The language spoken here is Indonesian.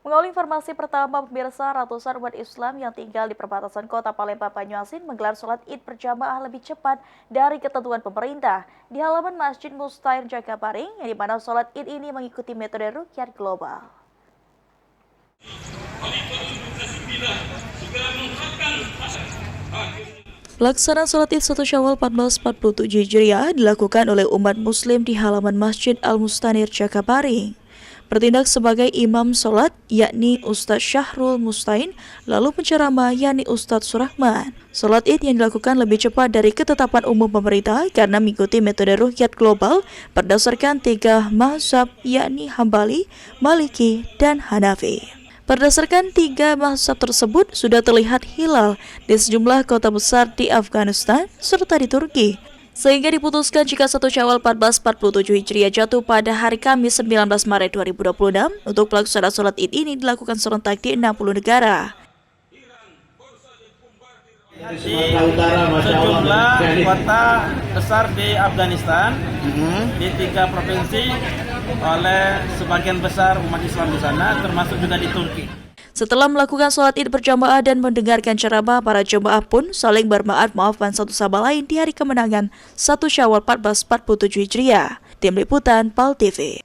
Mengawali informasi pertama, pemirsa, ratusan umat Islam yang tinggal di perbatasan kota Palembang, Banyuasin menggelar sholat Id berjamaah lebih cepat dari ketentuan pemerintah di halaman Masjid Mustahir Jakabaring, yang dimana sholat Id ini mengikuti metode ruqyah global. Pelaksanaan sholat Id 1 Syawal 1447 Hijriah dilakukan oleh umat Muslim di halaman Masjid Al-Mustahir Jakabaring. Bertindak sebagai imam sholat, yakni Ustadz Syahrul Mustain, lalu penceramah, yakni Ustadz Surahman. Sholat Id yang dilakukan lebih cepat dari ketetapan umum pemerintah karena mengikuti metode ruqyah global berdasarkan 3 mazhab, yakni Hambali, Maliki, dan Hanafi. Berdasarkan 3 mazhab tersebut, sudah terlihat hilal di sejumlah kota besar di Afghanistan serta di Turki. Sehingga diputuskan jika 1 Syawal 1447 Hijriah jatuh pada hari Kamis 19 Maret 2026 untuk pelaksanaan sholat Id ini dilakukan serentak di 60 negara. Di sejumlah kota besar di Afghanistan, di 3 provinsi oleh sebagian besar umat Islam di sana, termasuk juga di Turki. Setelah melakukan sholat Id berjamaah dan mendengarkan ceramah, para jemaah pun saling bermaaf-maafan satu sama lain di hari kemenangan 1 Syawal 1447 Hijriah. Tim Liputan PAL TV.